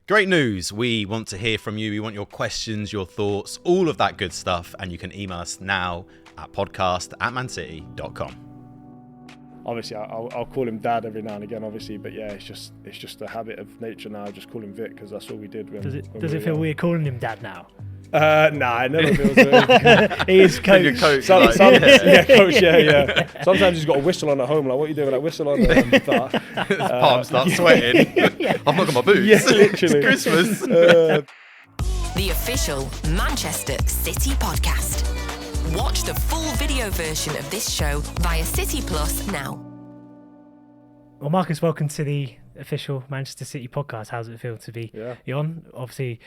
Great news. We want to hear from you. We want your questions, your thoughts, all of that good stuff. And you can email us now at podcast@mancity.com. Obviously, I'll call him Dad every now and again, obviously, but yeah, it's just a habit of nature now. I just call him Vic because that's all we did. Does it feel weird calling him Dad now? Nah, it never feels weird. He is coach. Your coach, Coach, yeah. Sometimes he's got a whistle on at home. Like, what are you doing with that whistle on? Palms start sweating. I've not got my boots. Yeah, literally. It's Christmas. The official Manchester City podcast. Watch the full video version of this show via City Plus now. Well, Marcus, welcome to the official Manchester City podcast. How does it feel to be on? Obviously,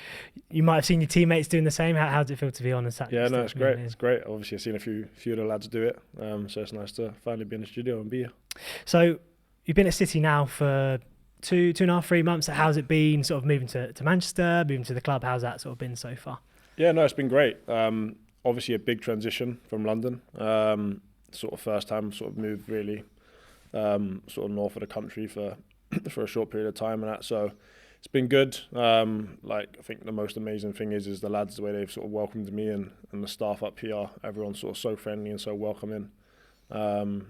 you might have seen your teammates doing the same. How does it feel to be on and Saturday? Yeah, no, it's great. It's great. Obviously, I've seen a few of the lads do it, so it's nice to finally be in the studio and be here. So, you've been at City now for two and a half, 3 months. How's it been sort of moving to Manchester, moving to the club? How's that sort of been so far? Yeah, no, it's been great. Obviously a big transition from London. Sort of first time sort of moved really sort of north of the country for a short period of time and that. So it's been good. Like I think the most amazing thing is the lads, the way they've sort of welcomed me and the staff up here. Everyone's sort of so friendly and so welcoming. So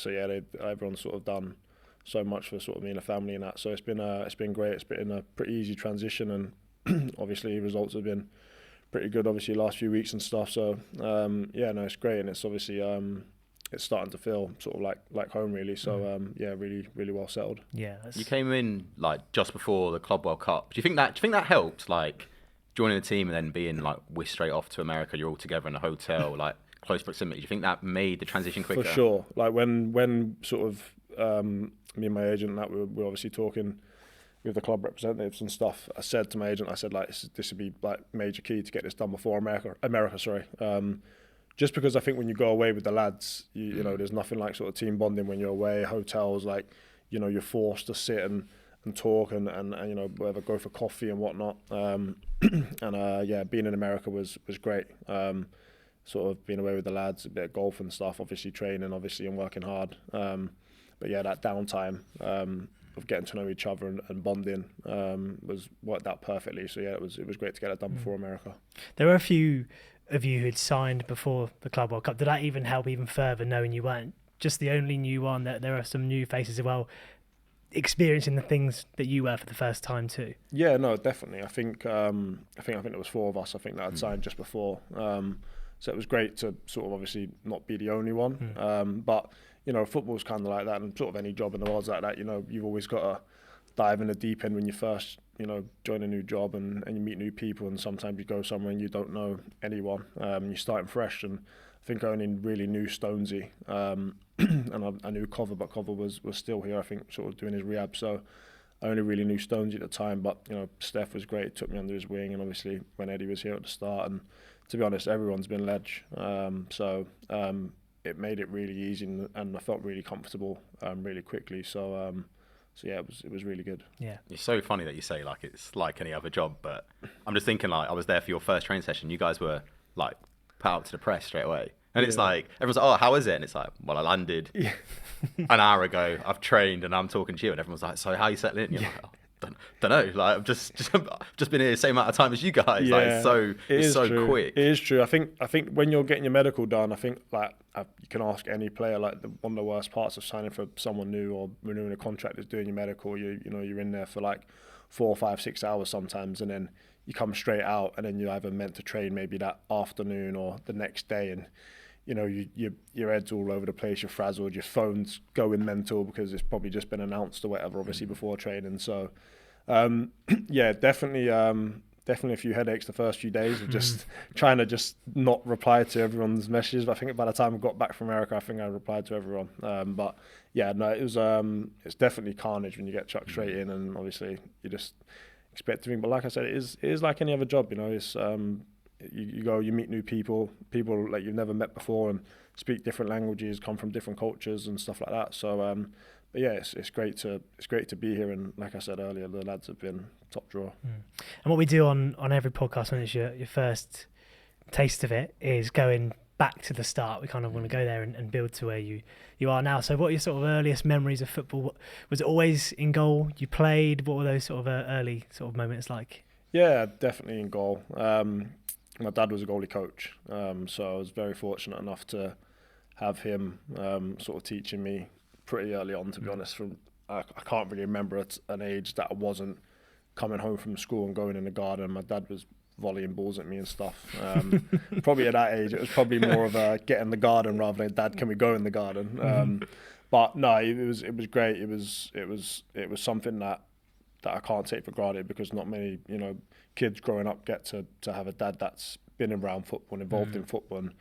yeah, everyone's sort of done so much for sort of me and the family and that. So it's been great. It's been a pretty easy transition, and obviously results have been pretty good, obviously, last few weeks and stuff. So yeah, no, it's great, and it's obviously it's starting to feel sort of like home really. So yeah, really well settled. Yeah, you came in like just before the Club World Cup. Do you think that helped, like joining the team and then being like whisked straight off to America? You're all together in a hotel, like close proximity. Do you think that made the transition quicker? For sure. Like when sort of me and my agent and that we're obviously talking with the club representatives and stuff, I said to my agent, like this would be like major key to get this done before America. Just because I think when you go away with the lads, you know, there's nothing like sort of team bonding when you're away. Hotels, like, you know, you're forced to sit and talk and you know, whatever, go for coffee and whatnot. Yeah, being in America was great. Sort of being away with the lads, a bit of golf and stuff, obviously training, obviously, and working hard. But yeah, that downtime of getting to know each other and bonding was worked out perfectly. So yeah, it was great to get it done before America. There were a few of you who'd signed before the Club World Cup. Did that even help even further, knowing you weren't just the only new one, that there are some new faces as well, experiencing the things that you were for the first time too? Yeah, no, definitely. I think there was 4 of us, I think, that had signed just before. So it was great to sort of obviously not be the only one. But you know, football's kind of like that, and sort of any job in the world's like that. You know, you've always got to dive in the deep end when you first, you know, join a new job and you meet new people, and sometimes you go somewhere and you don't know anyone. You're starting fresh, and I think I only really knew Stonesy, and I knew Cover, but Cover was still here, I think, sort of doing his rehab. So I only really knew Stonesy at the time, but you know, Steph was great, took me under his wing, and obviously when Eddie was here at the start, and to be honest, everyone's been ledge. It made it really easy, and I felt really comfortable really quickly. So yeah, it was really good. Yeah, it's so funny that you say like it's like any other job, but I'm just thinking, like, I was there for your first training session. You guys were like put out to the press straight away, and it's like everyone's like, "Oh, how is it?" And it's like, "Well, I landed an hour ago. I've trained, and I'm talking to you." And everyone's like, "So how you settling in?" You're like, "Oh, don't know. Like, I've just been here the same amount of time as you guys." Yeah, like, it's so true. quick. It is true. I think when you're getting your medical done, I think like you can ask any player, like one of the worst parts of signing for someone new or renewing a contract is doing your medical. You know, you're in there for like 4, 5, 6 hours sometimes, and then you come straight out, and then you're either meant to train maybe that afternoon or the next day, and you know, your head's all over the place, you're frazzled, your phone's going mental because it's probably just been announced or whatever, obviously before training. So yeah, definitely a few headaches the first few days of just trying to just not reply to everyone's messages. But I think by the time I got back from America, I think I replied to everyone. But yeah, no, it's definitely carnage when you get chucked straight in, and obviously you just expect everything. But like I said, it is like any other job, you know. It's you go, you meet new people like you've never met before, and speak different languages, come from different cultures and stuff like that. So but yeah, it's great to be here, and like I said earlier, the lads have been top drawer. And what we do on every podcast when it's your first taste of it is going back to the start. We kind of want to go there and build to where you are now. So what are your sort of earliest memories of football? Was it always in goal? You played? What were those sort of early sort of moments like? Yeah, definitely in goal. My dad was a goalie coach, so I was very fortunate enough to have him sort of teaching me pretty early on, to be honest. From I can't really remember at an age that I wasn't coming home from school and going in the garden. My dad was volleying balls at me and stuff. Probably at that age, it was probably more of a get in the garden rather than Dad, can we go in the garden? But no, it was great. It was something that I can't take for granted, because not many kids growing up get to have a dad that's been around football and involved in football. And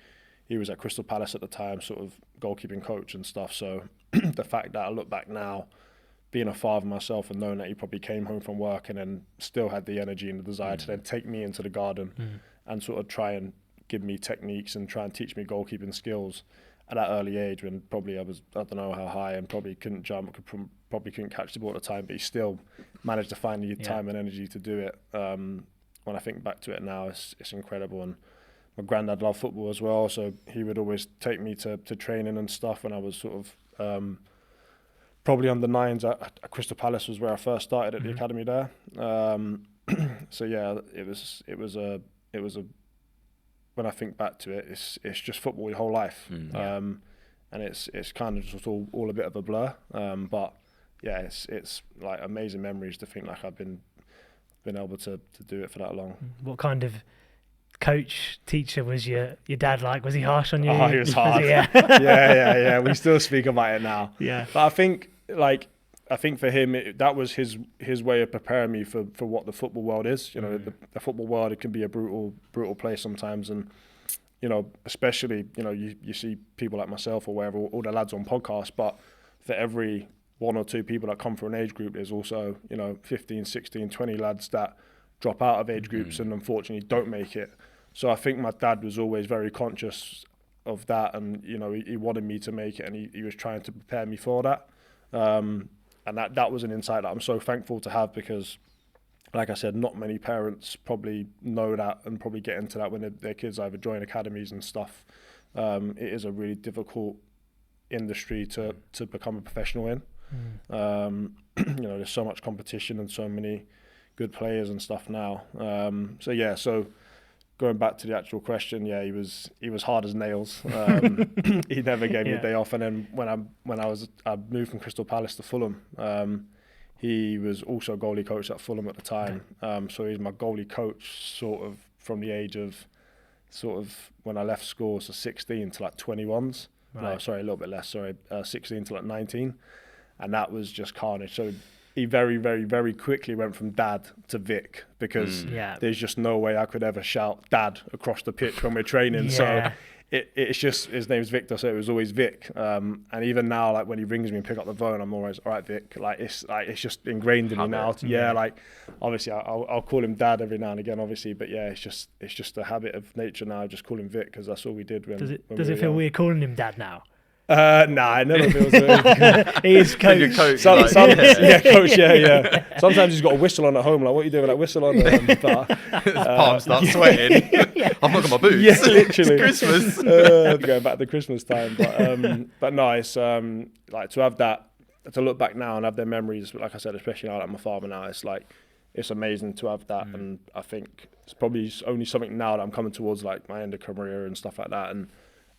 he was at Crystal Palace at the time, sort of goalkeeping coach and stuff. So the fact that I look back now, being a father myself and knowing that he probably came home from work and then still had the energy and the desire to then take me into the garden and sort of try and give me techniques and try and teach me goalkeeping skills at that early age, when probably I don't know how high, and probably couldn't jump, probably couldn't catch the ball at the time, but he still managed to find the time and energy to do it. When I think back to it now, it's incredible. And my granddad loved football as well, so he would always take me to training and stuff when I was sort of probably under nines at Crystal Palace was where I first started at the academy there. So yeah, it was a when I think back to it, it's just football your whole life, and it's kind of just all a bit of a blur. But yeah, it's like amazing memories to think like I've been able to do it for that long. What kind of coach, teacher was your dad like? Was he harsh on you? Oh, he was hard. Yeah. We still speak about it now. Yeah. But I think for him, that was his way of preparing me for what the football world is. The football world, it can be a brutal place sometimes. And, especially, you see people like myself or wherever, all the lads on podcasts, but for every one or two people that come from an age group, there's also, 15, 16, 20 lads that drop out of age groups and unfortunately don't make it. So I think my dad was always very conscious of that, and he wanted me to make it, and he was trying to prepare me for that. And that was an insight that I'm so thankful to have, because, like I said, not many parents probably know that and probably get into that when their kids either join academies and stuff. It is a really difficult industry to become a professional in. There's so much competition and so many good players and stuff now. So going back to the actual question, he was hard as nails. He never gave me a day off. And then when I moved from Crystal Palace to Fulham, he was also goalie coach at Fulham at the time. So he's my goalie coach sort of from the age of when I left school, so 16 to like 21s. Right. No, sorry, a little bit less. 16 to like 19, and that was just carnage. So he very, very, very quickly went from dad to Vic, because there's just no way I could ever shout dad across the pitch when we're training. So it's just, his name's Victor, so it was always Vic. And even now, like when he rings me and pick up the phone, I'm always, all right, Vic. Like it's just ingrained in me now. Like obviously I'll call him dad every now and again, obviously, but yeah, it's just a habit of nature now. Just call him Vic, because that's all we did when. Does it feel weird calling him dad now? Nah, I never feels weird. He is coach. Coach, coach, yeah. Sometimes he's got a whistle on at home. Like, what are you doing with that whistle on? His palms start sweating. I've not got my boots. Yeah, literally. It's Christmas. Going back to Christmas time, but no, it's like to have that, to look back now and have their memories. Like I said, especially now, like my father now, it's like it's amazing to have that, and I think it's probably only something now that I'm coming towards like my end of career and stuff like that, and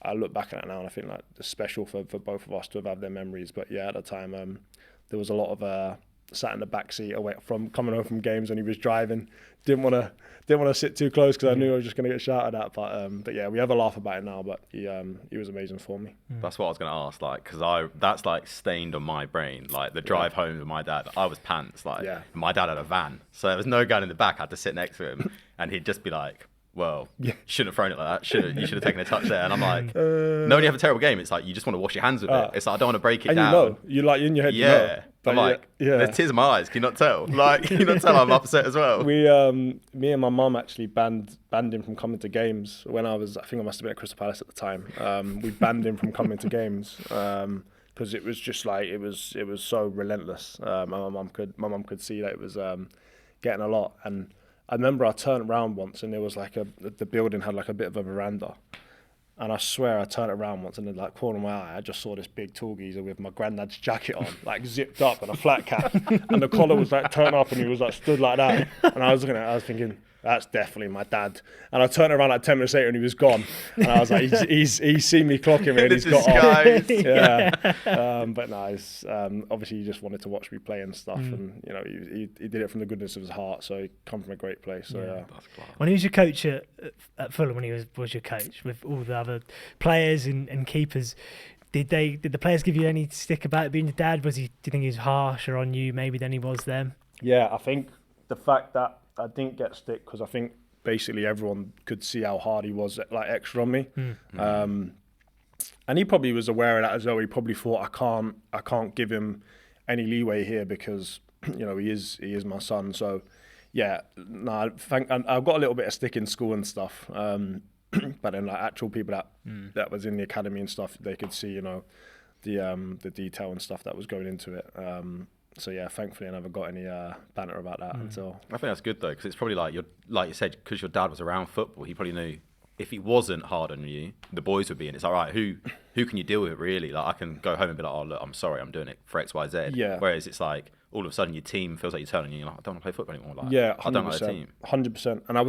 I look back at it now and I think like it's special for both of us to have had their memories. But yeah, at the time there was a lot of sat in the back seat away from coming home from games, and he was driving. Didn't want to sit too close because I knew I was just going to get shouted at. But yeah, we have a laugh about it now. But he was amazing for me. That's what I was going to ask. Like, because that's like stained on my brain. Like the drive home with my dad, I was pants. Like my dad had a van, so there was no guy in the back. I had to sit next to him, and he'd just be like, well, you shouldn't have thrown it like that. You should have taken a touch there. And I'm like, no, when you have a terrible game, it's like you just want to wash your hands with it. It's like I don't want to break it down. And you like in your head, I'm like, there's tears in my eyes. Can you not tell? Like, can you not tell I'm upset as well? Me and my mum actually banned him from coming to games when I think I must have been at Crystal Palace at the time. We banned him from coming to games because it was just like it was so relentless. My mum could see that it was getting a lot. And I remember I turned around once and there was like the building had like a bit of a veranda. And I swear I turned around once and in the like corner of my eye, I just saw this big tall geezer with my granddad's jacket on, like zipped up and a flat cap. And the collar was like turned up and he was like stood like that. And I was looking at it, I was thinking, that's definitely my dad. And I turned around like 10 minutes later and he was gone. And I was like, he's seen me clocking me and he's got off. Yeah. But no, it's, obviously he just wanted to watch me play and stuff. And, you know, he did it from the goodness of his heart. So he come from a great place. So, yeah. When he was your coach at Fulham, when he was your coach with all the other players and keepers, did the players give you any stick about being your dad? Do you think he was harsher on you maybe than he was them? Yeah, I think the fact that I didn't get stick because I think basically everyone could see how hard he was, like extra on me, and he probably was aware of that as well. He probably thought I can't give him any leeway here because you know he is my son. So yeah, no, I've got a little bit of stick in school and stuff, but then like actual people that was in the academy and stuff, they could see you know the detail and stuff that was going into it. So yeah, thankfully I never got any banter about that until. I think that's good though, because it's probably like you said, because your dad was around football, he probably knew if he wasn't hard on you, the boys would be. And it's all right. Who can you deal with really? Like I can go home and be like, oh look, I'm sorry, I'm doing it for X, Y, Z. Yeah. Whereas it's like all of a sudden your team feels like you're telling you, you're like, I don't want to play football anymore. Like, Yeah, 100%, I don't like the team. 100%. And I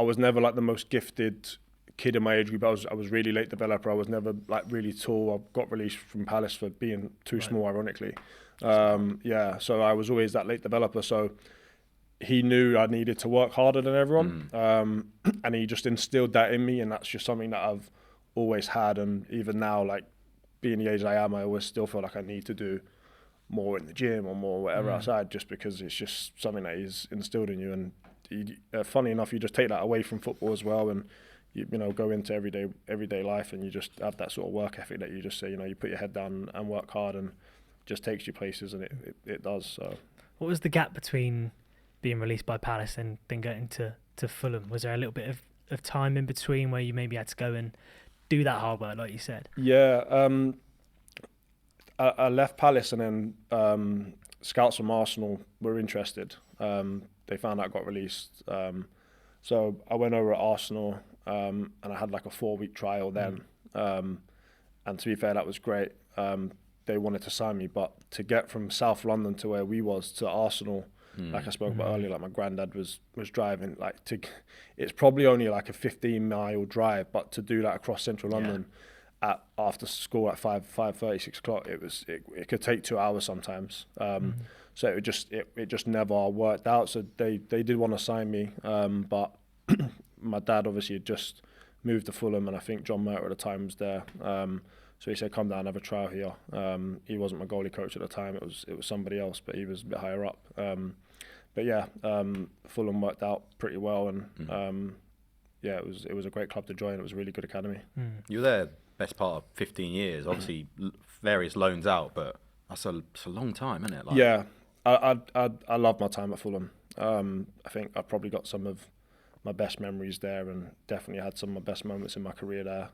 was never like the most gifted kid in my age group. I was really late developer. I was never like really tall. I got released from Palace for being too small, ironically. Yeah, so I was always that late developer. So he knew I needed to work harder than everyone, and he just instilled that in me, and that's just something that I've always had. And even now, like being the age I am, I always still feel like I need to do more in the gym or more whatever outside, just because it's just something that he's instilled in you. And funny enough, you just take that away from football as well, and you know go into everyday life, and you just have that sort of work ethic that you just say, you know, you put your head down and work hard, and just takes you places, and it does. So, what was the gap between being released by Palace and then going to Fulham? Was there a little bit of time in between where you maybe had to go and do that hard work, like you said? Yeah, I left Palace, and then scouts from Arsenal were interested. They found out I got released, so I went over at Arsenal, and I had like a 4-week trial then. And to be fair, that was great. They wanted to sign me, but to get from South London to where we was to Arsenal, like I spoke about earlier, like my granddad was driving, it's probably only like a 15-mile drive, but to do that across central London after school at 5:30, 6 o'clock, it could take 2 hours sometimes. So it just never worked out. So they did want to sign me, but my dad obviously had just moved to Fulham, and I think John Murter at the time was there. So he said, come down, have a trial here. He wasn't my goalie coach at the time. It was somebody else, but he was a bit higher up. But yeah, Fulham worked out pretty well, and yeah, it was a great club to join. It was a really good academy. You were there best part of 15 years. Obviously, various loans out, but it's a long time, isn't it? Like, yeah, I love my time at Fulham. I think I probably got some of my best memories there, and definitely had some of my best moments in my career there.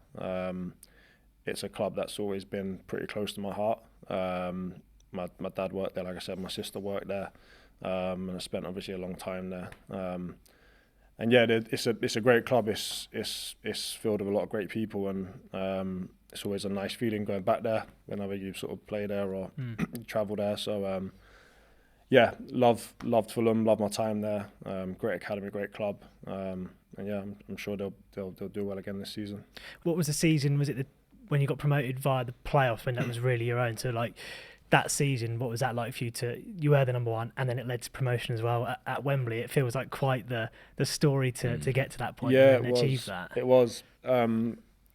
It's a club that's always been pretty close to my heart. My dad worked there, like I said, my sister worked there, and I spent obviously a long time there. And yeah, it's a great club. It's filled with a lot of great people, and it's always a nice feeling going back there whenever you sort of play there or travel there. So yeah, loved Fulham, loved my time there. Great academy, great club, and yeah, I'm sure they'll do well again this season. What was the season? Was it when you got promoted via the playoffs, when that was really your own? So like that season, what was that like for you? You were the number one, and then it led to promotion as well at Wembley. It feels like quite the story to get to that point and achieve that. It was.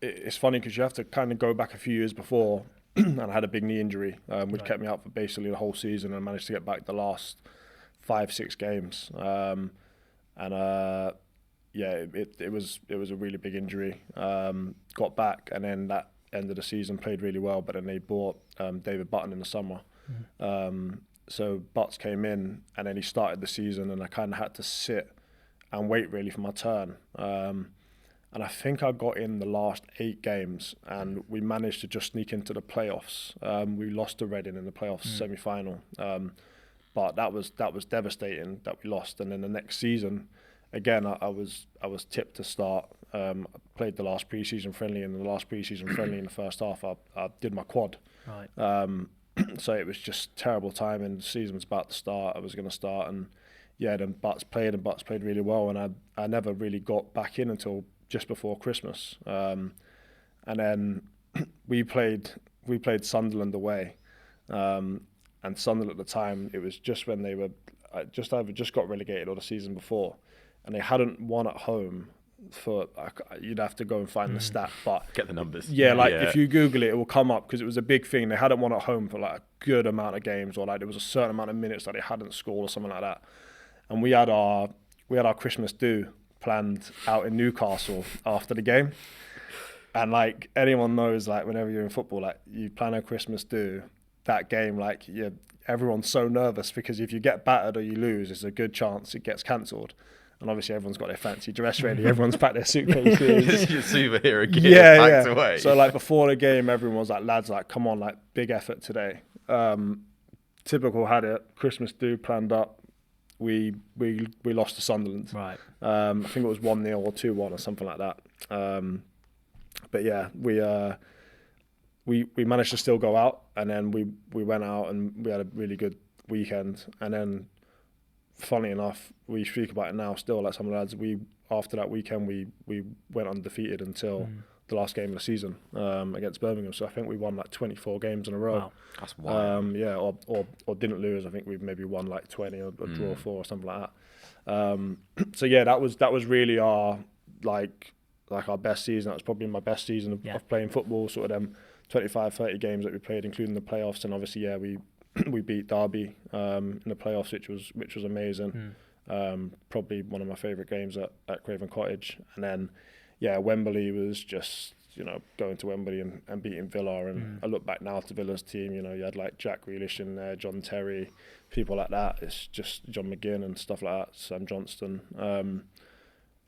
It's funny because you have to kind of go back a few years before, and I had a big knee injury, which kept me out for basically the whole season, and I managed to get back the last 5-6 games. Yeah, it was a really big injury. Got back, and then that end of the season played really well, but then they bought David Button in the summer. So Butts came in, and then he started the season, and I kind of had to sit and wait really for my turn. And I think I got in the last 8 games, and we managed to just sneak into the playoffs. We lost to Reading in the playoffs semi-final, but that was devastating that we lost. And then the next season, again, I was tipped to start. I played the last pre-season friendly, and the last pre-season friendly in the first half, I did my quad. Right. So it was just terrible timing. The season was about to start. I was going to start, and yeah, then Butts played really well, and I never really got back in until just before Christmas. And then we played Sunderland away, and Sunderland at the time, it was just when they were just got relegated, or the season before, and they hadn't won at home for, you'd have to go and find the stat, but Get the numbers. yeah, if you Google it will come up, because it was a big thing. They hadn't won at home for like a good amount of games, or like there was a certain amount of minutes that they hadn't scored or something like that. And we had our Christmas do planned out in Newcastle after the game. And like anyone knows, like whenever you're in football, like you plan a Christmas do, that game, like everyone's so nervous, because if you get battered or you lose, there's a good chance it gets cancelled. And obviously everyone's got their fancy dress ready. Everyone's packed their suitcases. Your superhero gear packed away. So like before the game, everyone was like, lads, like come on, like big effort today. Typical had it. Christmas do planned up. We lost to Sunderland. Right. I think it was 1-0 or 2-1 or something like that. But yeah, we managed to still go out, and then we went out and we had a really good weekend. And then, funny enough, we speak about it now still, like some of the lads, after that weekend we went undefeated until the last game of the season against Birmingham. So I think we won like 24 games in a row. Wow. That's wild. Yeah, or didn't lose. I think we maybe won like 20 or draw 4 or something like that. So yeah, that was really our like our best season. That was probably my best season of playing football, sort of them 25-30 games that we played, including the playoffs. And obviously, yeah, we beat Derby in the playoffs, which was amazing. Probably one of my favourite games at Craven Cottage. And then, yeah, Wembley was just, going to Wembley and beating Villa. And I look back now to Villa's team, you had like Jack Grealish in there, John Terry, people like that. It's just John McGinn and stuff like that, Sam Johnston.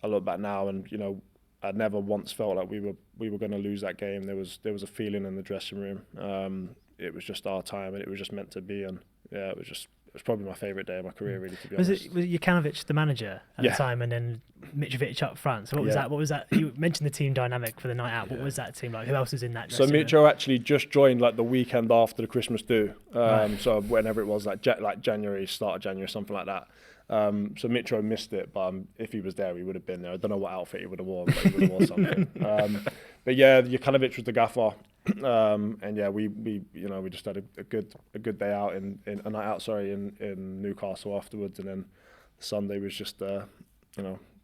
I look back now and, I never once felt like we were going to lose that game. There was a feeling in the dressing room. It was just our time, and it was just meant to be. And yeah, it was probably my favourite day of my career, really, to be honest. Was Jokanovic the manager at the time, and then Mitrovic up front? So what was that? What was that? You mentioned the team dynamic for the night out. What was that team like? Who else was in that? So Mitro actually just joined like the weekend after the Christmas do. So whenever it was, like January, start of January, something like that. So Mitro missed it, but if he was there, he would have been there. I don't know what outfit he would have worn, but he would have worn something. But yeah, Jokanovic was the gaffer, and yeah, we just had a good day out in a night out, in Newcastle afterwards, and then Sunday was just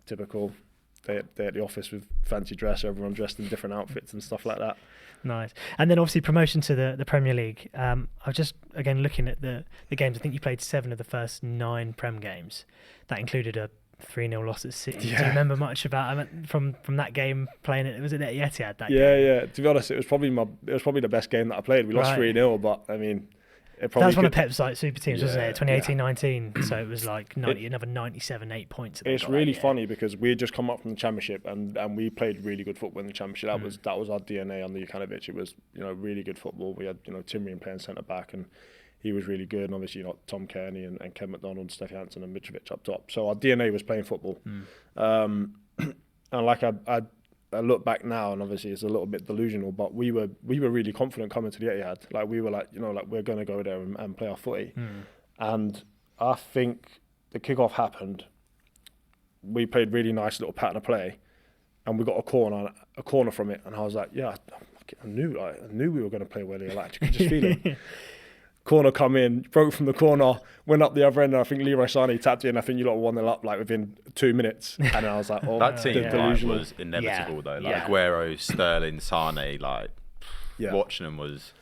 typical day at the office with fancy dress, everyone dressed in different outfits and stuff like that. Nice. And then obviously promotion to the Premier League. I was just, again, looking at the games. I think you played 7 of the first 9 Prem games. That included a 3-0 loss at City. Yeah. Do you remember much about from that game playing it? Was it at Etihad that game? Yeah. To be honest, it was probably the best game that I played. We lost 3-0, but I mean, that was one of Pep's like super teams, wasn't it? 2018-19. So it was like another 97, 8 points. It's really funny because we had just come up from the Championship and we played really good football in the Championship. That was our DNA under Jokanovic. It was really good football. We had Timrian playing centre back and he was really good. And obviously Tom Kearney and Ken McDonald, Steffi Hansen and Mitrovic up top. So our DNA was playing football. And like I look back now, and obviously it's a little bit delusional, but we were really confident coming to the Etihad. Like we were like, we're going to go there and play our footy. And I think the kickoff happened. We played really nice little pattern of play, and we got a corner from it. And I was like, yeah, I knew we were going to play well here. Like you could just feel it. Corner come in, broke from the corner, went up the other end, and I think Leroy Sané tapped in. I think you lot were 1-0 up like within 2 minutes, and I was like, "Oh, that team was inevitable though." Like Aguero, Sterling, Sané, watching them was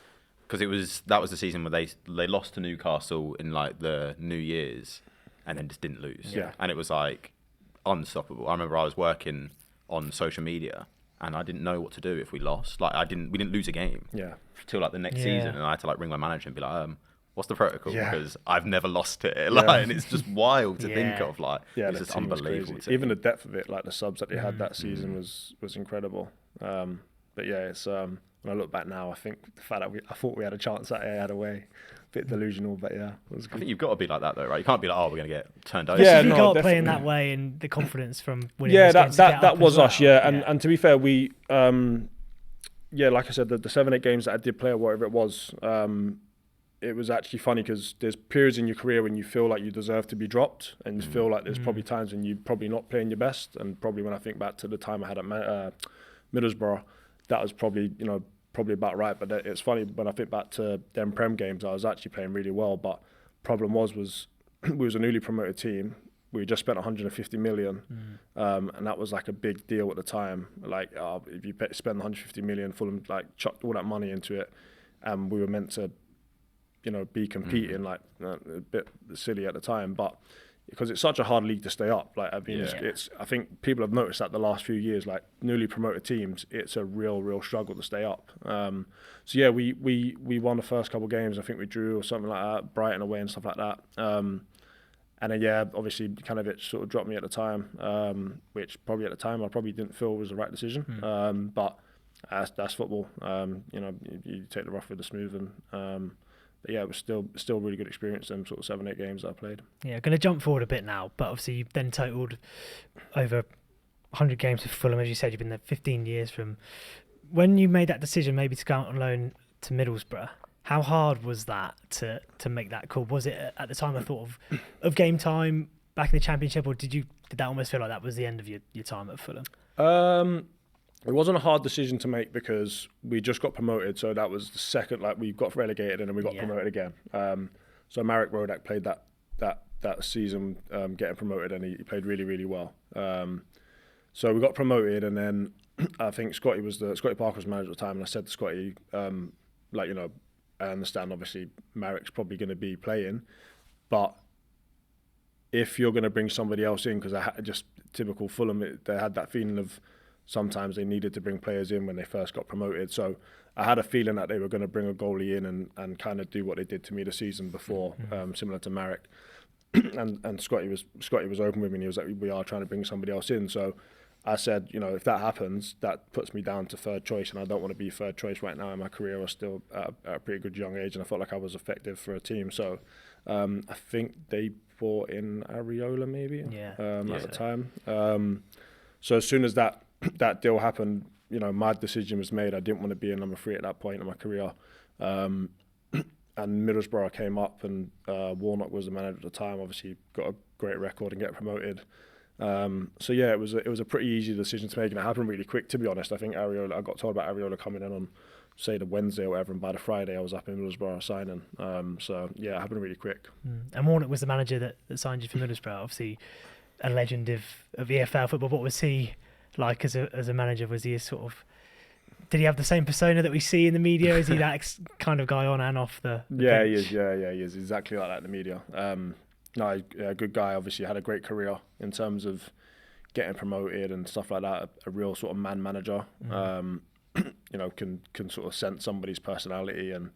because that was the season where they lost to Newcastle in like the New Year's, and then just didn't lose. And it was like unstoppable. I remember I was working on social media. And I didn't know what to do if we lost. Like we didn't lose a game. Till like the next season, and I had to like ring my manager and be like, "What's the protocol?" Because I've never lost it. And it's just wild to think of. Like, it's just unbelievable. Even the depth of it, like the subs that they had that season was incredible. But yeah, it's when I look back now, I think the fact that I thought we had a chance that had away, a bit delusional, but yeah, it was good. I think you've got to be like that though, right? You can't be like, oh, we're going to get turned over. Yeah, you got to play in that way and the confidence from winning. Yeah, those games that was well. us. Yeah, and to be fair, we like I said, the 7-8 games that I did play or whatever it was, it was actually funny because there's periods in your career when you feel like you deserve to be dropped, and you feel like there's probably times when you're probably not playing your best. And probably when I think back to the time I had at Middlesbrough, that was probably about right. But it's funny when I think back to them Prem games, I was actually playing really well. But problem was we was a newly promoted team. We just spent 150 million, and that was like a big deal at the time. Like if you spend 150 million, Fulham like chucked all that money into it, and we were meant to, be competing. Like a bit silly at the time, but because it's such a hard league to stay up. Like I mean, it's I think people have noticed that the last few years, like newly promoted teams, it's a real struggle to stay up. So yeah, we won the first couple of games. I think we drew or something like that, Brighton away and stuff like that. And then, obviously, kind of it sort of dropped me at the time, which probably at the time I probably didn't feel was the right decision. But that's football. You take the rough with the smooth. And but yeah, it was still a really good experience. Them sort of 7-8 games that I played. Yeah, going to jump forward a bit now, but obviously you've then totaled over 100 games with Fulham. As you said, you've been there 15 years. From when you made that decision, maybe to go out on loan to Middlesbrough. How hard was that to make that call? Was it at the time a thought of game time back in the Championship, or did that almost feel like that was the end of your time at Fulham? It wasn't a hard decision to make because we just got promoted, so that was the second. Like we got relegated and then we got promoted again. So Marek Rodak played that season, getting promoted, and he played really well. So we got promoted, and then I think Scotty Parker was manager at the time, and I said to Scotty, I understand, obviously, Marek's probably going to be playing, but if you're going to bring somebody else in, because just typical Fulham, they had that feeling of sometimes they needed to bring players in when they first got promoted. So I had a feeling that they were going to bring a goalie in and kind of do what they did to me the season before, similar to Marek. and Scotty was open with me, and he was like, we are trying to bring somebody else in. So I said, if that happens, that puts me down to third choice, and I don't want to be third choice right now in my career. I was still at a pretty good young age, and I felt like I was effective for a team. So I think they brought in Areola maybe at the time. So as soon as that deal happened, my decision was made. I didn't want to be a number 3 at that point in my career. And Middlesbrough came up, and Warnock was the manager at the time. Obviously, got a great record and get promoted. So yeah, it was a pretty easy decision to make, and it happened really quick. To be honest, I think I got told about Areola coming in on, say, the Wednesday or whatever, and by the Friday I was up in Middlesbrough signing. So yeah, it happened really quick. And Warnock was the manager that signed you for Middlesbrough. Obviously, a legend of EFL football. What was he like as a manager? Was he did he have the same persona that we see in the media? Is he that kind of guy on and off the yeah, pitch? He is. Yeah, he is exactly like that in the media. Good guy. Obviously, had a great career in terms of getting promoted and stuff like that. A real sort of man manager. Can sort of sense somebody's personality, and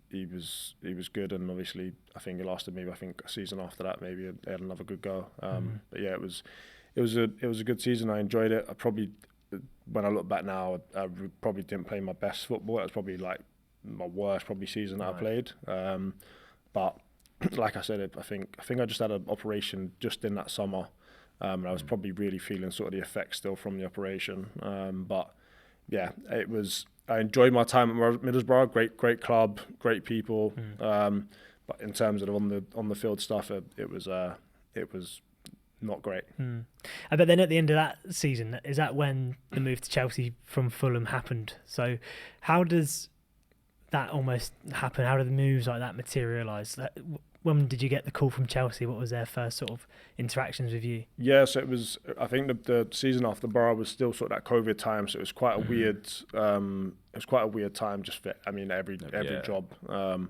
he was good. And obviously, I think it lasted maybe a season after that. Maybe they had another good go. But yeah, it was a good season. I enjoyed it. When I look back now, I probably didn't play my best football. It was probably like my worst season that I played. But like I said, I think I just had an operation just in that summer, and I was probably really feeling sort of the effects still from the operation. But yeah, I enjoyed my time at Middlesbrough. Great club, great people. But in terms of on the field stuff, it was not great. But then at the end of that season, is that when the move to Chelsea from Fulham happened? So how does that almost happen? How do the moves like that materialise? When did you get the call from Chelsea? What was their first sort of interactions with you? Yeah, so it was. I think the season after Borough was still sort of that COVID time, so it was quite a weird. It was quite a weird time. Just for, every job. And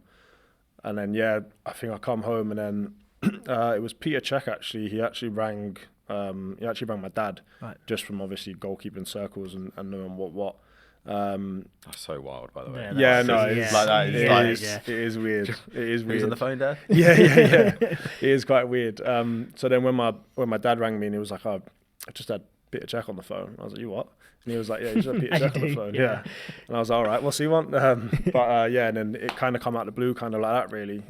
then I think I come home, and then it was Peter Cech actually. He actually rang. He actually rang my dad, just from obviously goalkeeping circles and knowing what. That's so wild, by the way. It is weird. It is weird. Who's on the phone, Dad? Yeah. It is quite weird. So then when my dad rang me, and he was like, I just had Peter Cech on the phone. I was like, you what? And he was like, yeah, you just had Peter Cech on the phone. Yeah. Yeah. And I was like, all right, what's he want? Yeah, and then it kind of come out of the blue, kind of like that, really.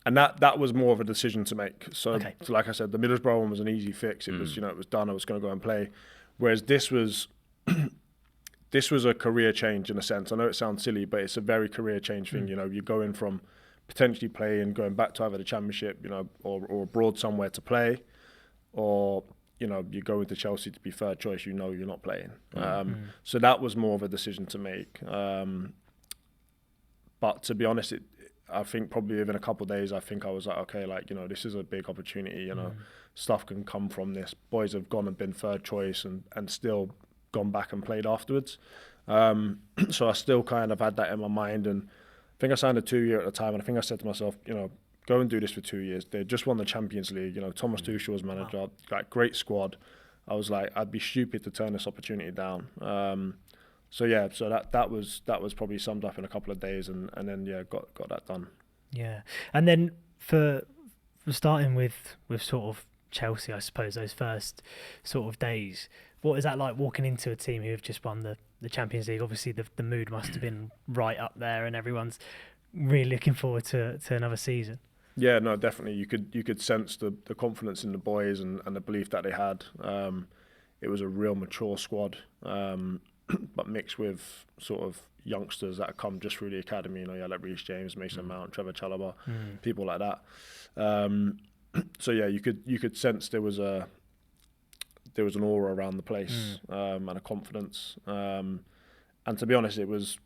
And that was more of a decision to make. So like I said, the Middlesbrough one was an easy fix. It was, it was done. I was going to go and play. Whereas this was a career change in a sense. I know it sounds silly, but it's a very career change thing. You're going from potentially playing, going back to either the Championship, or abroad somewhere to play, or you go into Chelsea to be third choice. You're not playing. So that was more of a decision to make. But to be honest, I think probably within a couple of days, I think I was like, okay, this is a big opportunity. Stuff can come from this. Boys have gone and been third choice and still gone back and played afterwards. So I still kind of had that in my mind, and I think I signed a 2-year at the time, and I think I said to myself, go and do this for 2 years. They just won the Champions League. Thomas Tuchel was manager, great squad. I was like, I'd be stupid to turn this opportunity down. So that was probably summed up in a couple of days, and then got that done. Yeah, and then for starting with sort of Chelsea, I suppose those first sort of days, what is that like walking into a team who have just won the Champions League? Obviously, the mood must have been right up there, and everyone's really looking forward to another season. Yeah, no, definitely. You could sense the confidence in the boys and the belief that they had. It was a real mature squad. But mixed with sort of youngsters that have come just through the academy. You had like Reece James, Mason Mount, Trevor Chalobah, people like that. So yeah, you could sense there was an aura around the place, and a confidence. And to be honest, it was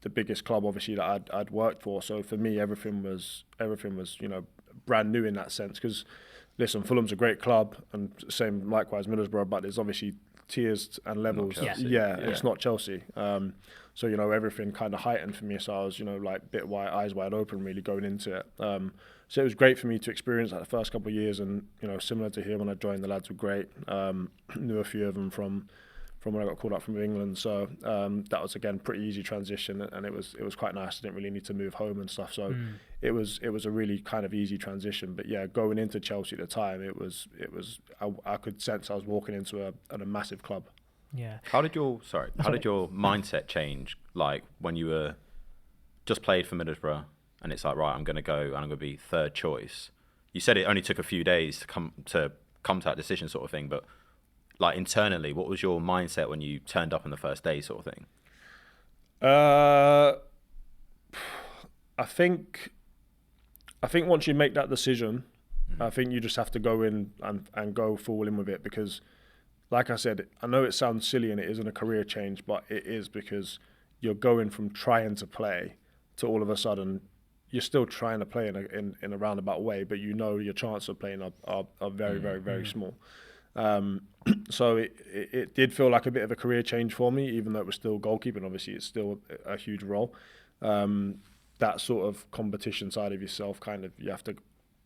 the biggest club obviously that I'd worked for. So for me, everything was brand new in that sense. Because listen, Fulham's a great club, and same likewise Middlesbrough, but there's obviously tiers and levels. It's not Chelsea. So everything kind of heightened for me. So I was eyes wide open really going into it. So it was great for me to experience that the first couple of years, and similar to here when I joined, the lads were great. Knew a few of them from when I got called up from England. So that was again pretty easy transition, and it was quite nice. I didn't really need to move home and stuff. So it was a really kind of easy transition. But yeah, going into Chelsea at the time, I could sense I was walking into a massive club. Yeah. How did your mindset change? Like when you were just played for Middlesbrough, and it's like, right, I'm going to be third choice. You said it only took a few days to come to that decision, sort of thing. But like internally, what was your mindset when you turned up on the first day, sort of thing? I think once you make that decision, I think you just have to go in and go full in with it, because like I said, I know it sounds silly and it isn't a career change, but it is, because you're going from trying to play to all of a sudden you're still trying to play in a roundabout way, but your chances of playing are very, very, very small. So it did feel like a bit of a career change for me, even though it was still goalkeeping. Obviously, it's still a huge role. That sort of competition side of yourself, kind of, you have to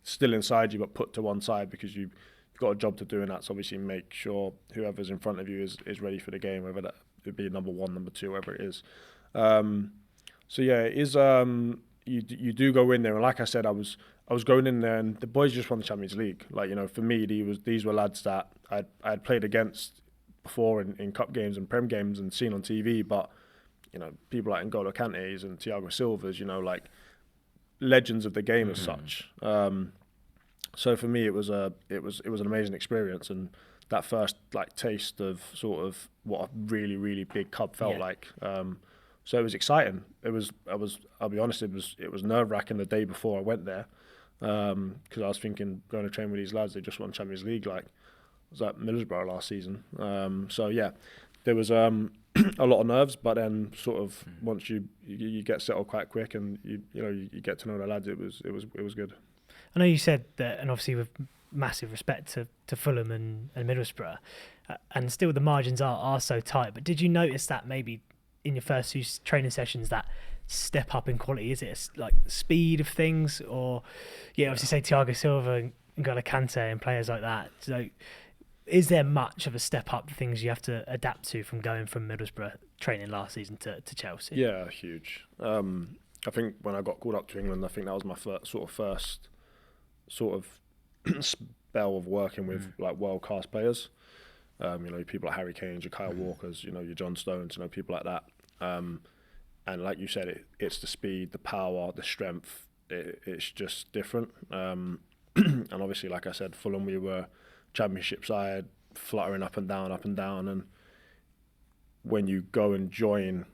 still inside you, but put to one side, because you've got a job to do, and that's obviously make sure whoever's in front of you is ready for the game, whether that would be number 1, number 2, whatever it is. So yeah, it is. You do go in there, and like I said, I was going in there, and the boys just won the Champions League. For me, these were lads that I'd played against before in cup games and Prem games and seen on TV, but people like N'Golo Kante's and Thiago Silva's, legends of the game as such. So for me, it was an amazing experience, and that first taste of sort of what a really, really big cup felt like. So it was exciting. I'll be honest, it was nerve-wracking the day before I went there, because I was thinking, going to train with these lads, they just won Champions League. I was at Middlesbrough last season. So yeah, there was a lot of nerves, but then sort of once you get settled quite quick, and you get to know the lads, it was good. I know you said that, and obviously with massive respect to Fulham and Middlesbrough, and still the margins are so tight. But did you notice that maybe in your first few training sessions, that step up in quality? Is it like speed of things, or obviously say Thiago Silva and N'Golo Kante and players like that? So is there much of a step up, the things you have to adapt to from going from Middlesbrough training last season to Chelsea? Yeah, huge. I think when I got called up to England, I think that was my first spell of working with like world class players. You know, people like Harry Kane, your Kyle Walkers, you know, your John Stones, you know, people like that. And like you said, it's the speed, the power, the strength. It's just different. And obviously, like I said, Fulham, we were Championship side, fluttering up and down. And when you go and join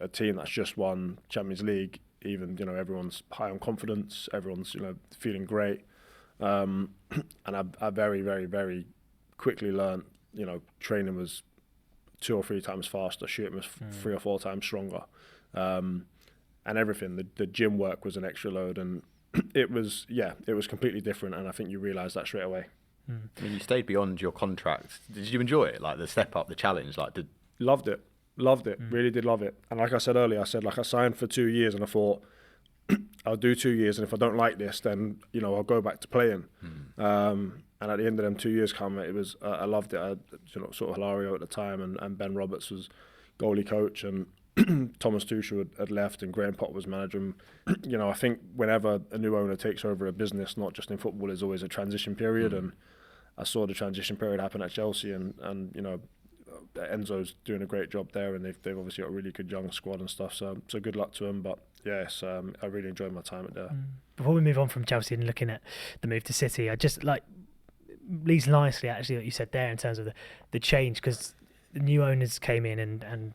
a team that's just won Champions League, even, you know, everyone's high on confidence, everyone's, you know, feeling great. And I very, very, very quickly learned, you know, training was 2 or 3 times faster, shooting was 3 or 4 times stronger. And everything, the gym work was an extra load, and it was completely different. And I think you realise that straight away. I mean, you stayed beyond your contract. Did you enjoy it? Like the step up, the challenge? Loved it. Really did love it. And like I said earlier, I signed for 2 years, and I thought I'll do 2 years, and if I don't like this, then, you know, I'll go back to playing. And at the end of them 2 years come, it was I loved it. You know, sort of Hilario at the time, and Ben Roberts was goalie coach, and Thomas Tuchel had left, and Graham Potter was manager. And, you know, I think whenever a new owner takes over a business, not just in football, there's always a transition period. And I saw the transition period happen at Chelsea, and you know, Enzo's doing a great job there, and they've obviously got a really good young squad and stuff. So good luck to him. But yes, I really enjoyed my time at there. Before we move on from Chelsea and looking at the move to City, I just leads nicely actually what you said there in terms of the change, because the new owners came in and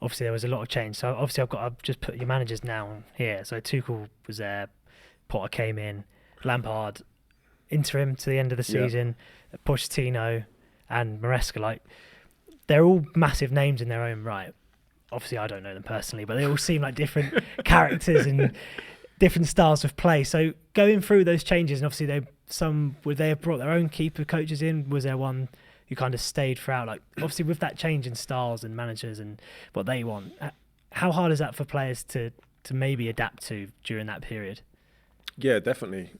obviously there was a lot of change. So obviously I've just put your managers now here. So Tuchel was there, Potter came in, Lampard interim to the end of the season, Pochettino and Maresca. They're all massive names in their own right. Obviously I don't know them personally, but they all seem like different characters and different styles of play. So going through those changes, and obviously would they have brought their own keeper coaches in? Was there one who kind of stayed throughout? Obviously with that change in styles and managers and what they want, how hard is that for players to maybe adapt to during that period? Yeah, definitely.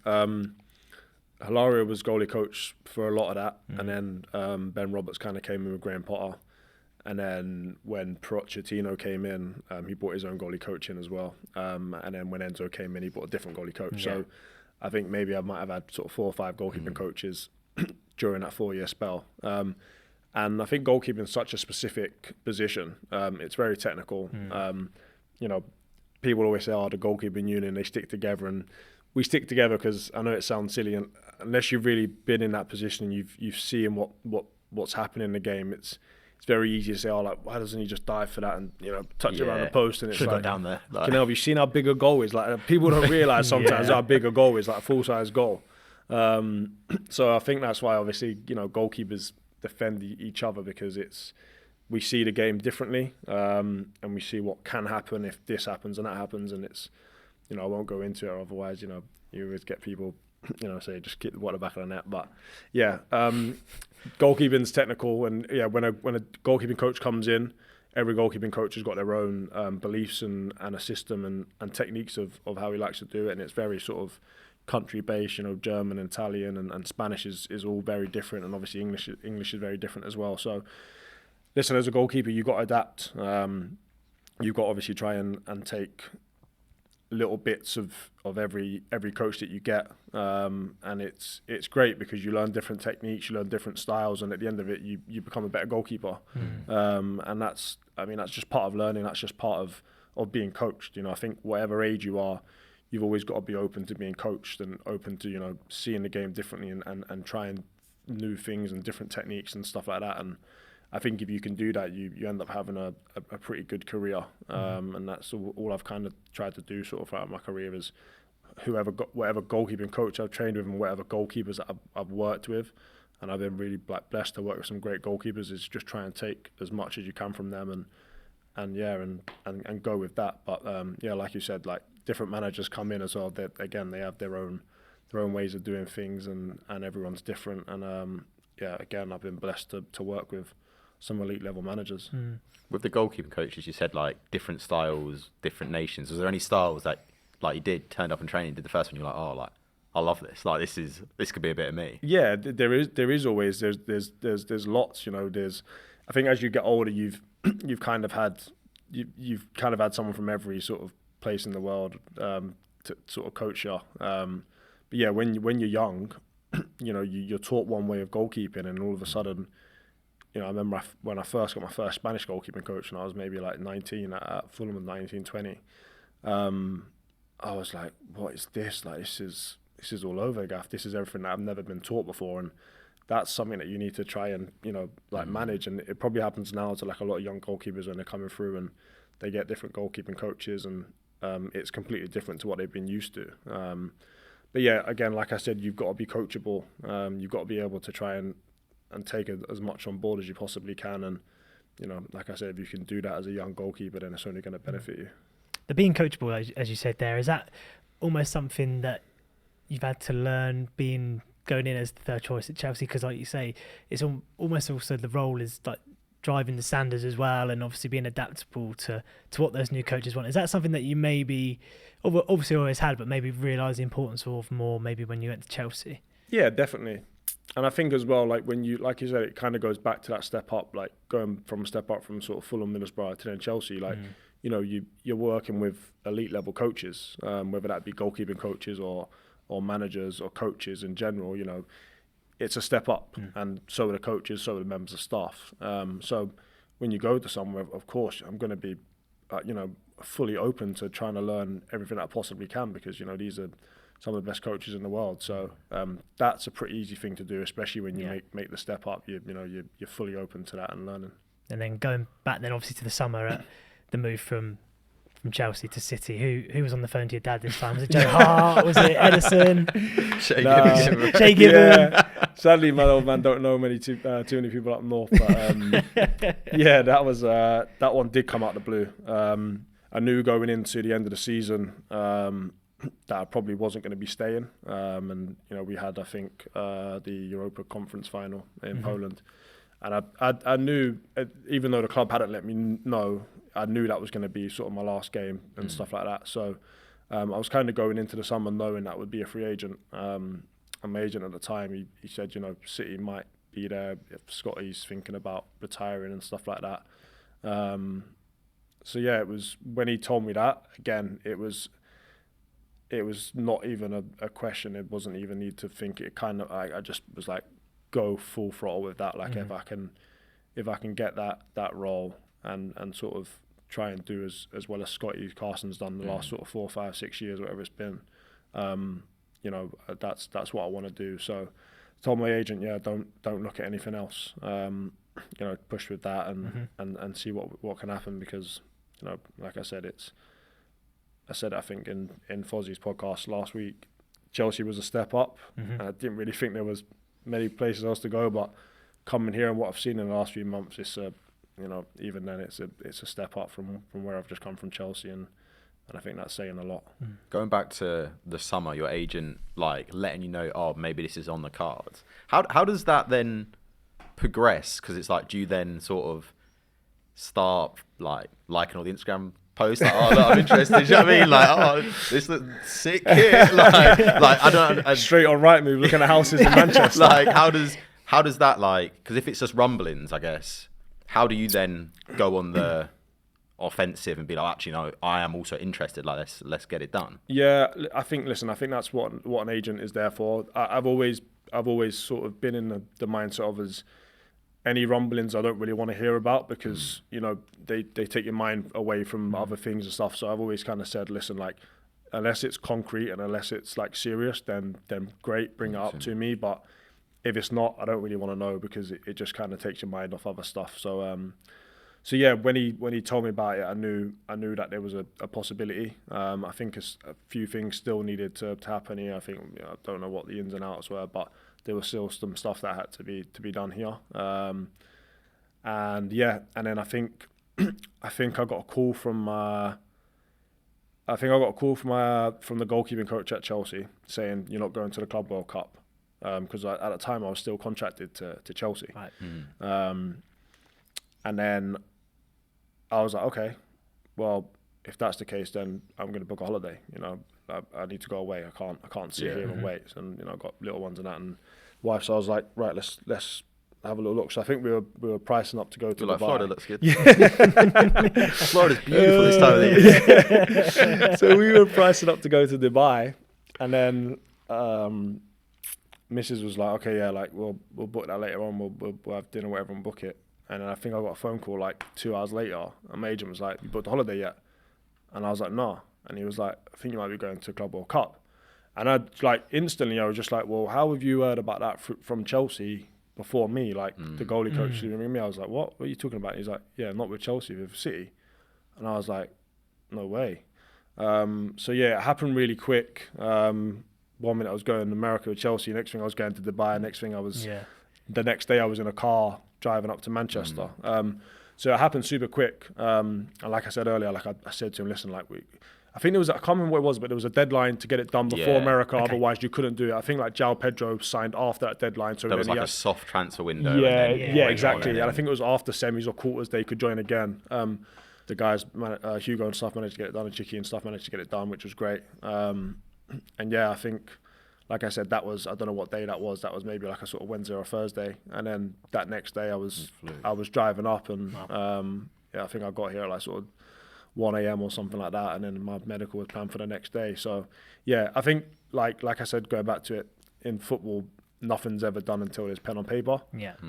Hilario was goalie coach for a lot of that, and then Ben Roberts kind of came in with Graham Potter, and then when Pochettino came in, he brought his own goalie coach in as well, and then when Enzo came in, he brought a different goalie coach. So I think maybe I might have had sort of 4 or 5 goalkeeping coaches during that 4-year spell. And I think goalkeeping is such a specific position. It's very technical. You know, people always say, the goalkeeping union, they stick together, and we stick together because I know it sounds silly, and unless you've really been in that position and you've seen what's happening in the game, it's very easy to say, why doesn't he just dive for that and, you know, touch around the post? And it's should go down there. Have you seen how big a goal is? People don't realise sometimes how big a goal is, like a full-size goal. So I think that's why, obviously, you know, goalkeepers defend each other, because we see the game differently, and we see what can happen if this happens and that happens, and it's, you know, I won't go into it, otherwise, you know, you always get people, you know, say just keep the water back of the net. But yeah, goalkeeping's technical, and when a goalkeeping coach comes in, every goalkeeping coach has got their own beliefs and a system and techniques of how he likes to do it, and it's very sort of country based. You know, German, Italian, and Spanish is all very different, and obviously English is very different as well. So listen, as a goalkeeper, you've got to adapt. You've got to obviously try and take little bits of every coach that you get, and it's great because you learn different techniques, you learn different styles, and at the end of it you become a better goalkeeper. And that's just part of learning, that's just part of being coached. You know, I think whatever age you are, you've always got to be open to being coached and open to, you know, seeing the game differently and trying new things and different techniques and stuff like that. And I think if you can do that, you end up having a pretty good career, and that's all I've kind of tried to do sort of throughout my career, is whatever goalkeeping coach I've trained with and whatever goalkeepers that I've worked with, and I've been really blessed to work with some great goalkeepers, is just try and take as much as you can from them and go with that. But like you said, like different managers come in as well. They have their own ways of doing things, and everyone's different. And again, I've been blessed to work with some elite level managers. With the goalkeeping coaches, you said like different styles, different nations. Was there any styles that like you turned up in training, did the first one, you're like, I love this. Like this could be a bit of me. Yeah, there is always there's lots. You know, I think as you get older, you've kind of had someone from every sort of place in the world to sort of coach you. But yeah, when you're young, you're taught one way of goalkeeping, and all of a sudden, I remember when I first got my first Spanish goalkeeping coach, and I was maybe like 19 at Fulham, 19, 20. I was like, what is this? Like, this is all over, Gaff. This is everything that I've never been taught before, and that's something that you need to try and manage. And it probably happens now to like a lot of young goalkeepers when they're coming through and they get different goalkeeping coaches, and it's completely different to what they've been used to. But yeah, again, like I said, you've got to be coachable. You've got to be able to try and take as much on board as you possibly can. And like I said, if you can do that as a young goalkeeper, then it's only going to benefit you. The being coachable, as you said there, is that almost something that you've had to learn going in as the third choice at Chelsea? Because like you say, it's almost also the role is like driving the standards as well, and obviously being adaptable to what those new coaches want. Is that something that you maybe obviously always had, but maybe realised the importance of more maybe when you went to Chelsea? Yeah, definitely. And I think as well, like like you said, it kind of goes back to that step up, like going from a step up from sort of Fulham, Middlesbrough to then Chelsea. Like, you're working with elite level coaches, whether that be goalkeeping coaches or managers or coaches in general. It's a step up, and so are the coaches, so are the members of staff. So when you go to somewhere, of course, I'm going to be, fully open to trying to learn everything that I possibly can, because these are some of the best coaches in the world. So that's a pretty easy thing to do, especially when you make the step up. You're fully open to that and learning. And then going back then obviously to the summer, the move from Chelsea to City, who was on the phone to your dad this time? Was it Joe Hart? Was it Edison? Shay Gibbon. Yeah. Sadly, my old man don't know too many people up north. But yeah, that one did come out the blue. I knew going into the end of the season that I probably wasn't going to be staying. And we had, I think, the Europa Conference final in Poland. And I knew, even though the club hadn't let me know, I knew that was going to be sort of my last game and stuff like that. So I was kind of going into the summer knowing that would be a free agent. And my agent at the time, he said, City might be there if Scotty's thinking about retiring and stuff like that. So yeah, it was when he told me that, again, it was not even a question. It wasn't even need to think. It kind of, I just was like, go full throttle with that. Like if I can get that role and sort of try and do as well as Scotty Carson's done the last sort of 4, 5, 6 years, whatever it's been, that's what I want to do. So I told my agent, don't look at anything else. Push with that and see what can happen, because like I said, I think in Fozzie's podcast last week, Chelsea was a step up. I didn't really think there was many places else to go, but coming here and what I've seen in the last few months, it's even then it's a step up from where I've just come from Chelsea, and I think that's saying a lot. Going back to the summer, your agent like letting you know, maybe this is on the cards. How does that then progress? Because it's like, do you then sort of start like liking all the Instagram posts, like, look, I'm interested, you know what I mean? Like, this looks sick here. Like I don't straight on right move, looking at houses in Manchester. Like, how does that, like, because if it's just rumblings, I guess, how do you then go on the offensive and be like, actually, no, I am also interested. Like, let's get it done. Yeah, I think that's what an agent is there for. I've always sort of been in the mindset of as any rumblings I don't really want to hear about, because they take your mind away from other things and stuff. So I've always kind of said, listen, like, unless it's concrete and unless it's like serious, then great, bring it up to me. But if it's not, I don't really want to know, because it just kind of takes your mind off other stuff. So yeah, when he told me about it, I knew that there was a possibility. I think a few things still needed to happen here. I think I don't know what the ins and outs were, but there was still some stuff that had to be done here. And then I think I got a call from the goalkeeping coach at Chelsea saying, you're not going to the Club World Cup, because at the time I was still contracted to Chelsea. Right. And then I was like, okay, well, if that's the case, then I'm going to book a holiday. I need to go away. I can't sit here and wait. And I've got little ones and that, and wife. So I was like, right, let's have a little look. So I think we were pricing up to go to Dubai. Like, Florida looks good. Yeah. Florida's beautiful this time of the year. So we were pricing up to go to Dubai, and then Mrs. was like, okay, yeah, like we'll book that later on. We'll have dinner, whatever, and book it. And then I think I got a phone call like 2 hours later, and my agent was like, "You booked the holiday yet?" And I was like, "No." And he was like, "I think you might be going to Club World Cup." And I like instantly, I was just like, "Well, how have you heard about that from Chelsea before me?" Like the goalie coach leaving me. I was like, "What are you talking about?" He's like, "Yeah, not with Chelsea, with City." And I was like, "No way." So yeah, it happened really quick. 1 minute I was going to America with Chelsea, next thing I was going to Dubai, next thing I was, the next day I was in a car driving up to Manchester. So it happened super quick. And like I said earlier, like I said to him, listen, like I think there was, I can't remember what it was, but there was a deadline to get it done before America, otherwise you couldn't do it. I think like João Pedro signed after that deadline. So there was like a soft transfer window. Yeah, exactly. And I think it was after semis or quarters they could join again. The guys, Hugo and stuff managed to get it done, and Chicky and stuff managed to get it done, which was great. And yeah, I think, like I said, that was, I don't know what day that was maybe like a sort of Wednesday or Thursday. And then that next day I was driving up, and I think I got here at like sort of 1 a.m. or something like that, and then my medical was planned for the next day. So yeah, I think like I said, going back to it, in football, nothing's ever done until there's pen on paper.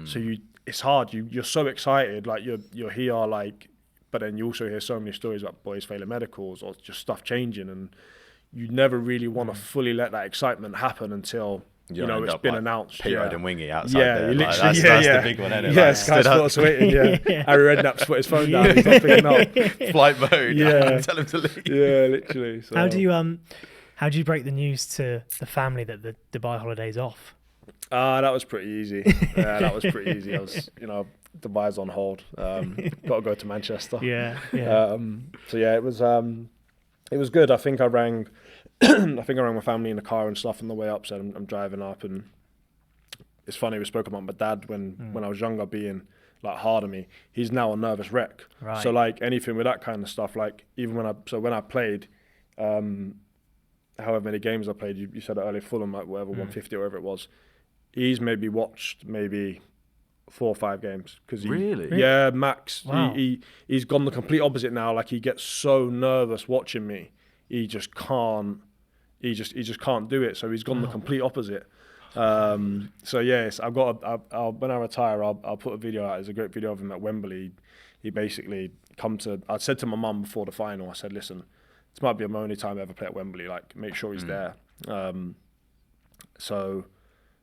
So it's hard. You're so excited, like you're here, like, but then you also hear so many stories about boys failing medicals or just stuff changing, and you never really want to fully let that excitement happen until you know it's been announced. P-Road and Wingy outside there. Literally, like, that's the big one, isn't it? Yeah, Sky Sports waiting. Harry Redknapp's put his phone down. He's not picking up. Flight mode. Tell him to leave. Yeah, literally. So. How do you break the news to the family that the Dubai holiday's off? That was pretty easy. That was pretty easy. I was, Dubai's on hold. Got to go to Manchester. So yeah, it was good. I think I rang my family in the car and stuff on the way up. Said I'm driving up, and it's funny, we spoke about my dad when I was younger being like hard on me. He's now a nervous wreck. Right. So like anything with that kind of stuff, like even when I played, however many games I played, you said it earlier, Fulham, like whatever, 150 or whatever it was. He's maybe watched 4 or 5 games because really, Max. Wow. He's gone the complete opposite now. Like he gets so nervous watching me, he just can't. He just can't do it. So he's gone the complete opposite. So yes, I'll when I retire, I'll put a video out. There's a great video of him at Wembley. He basically I said to my mum before the final, I said, listen, this might be my only time I ever play at Wembley. Like, make sure he's there. So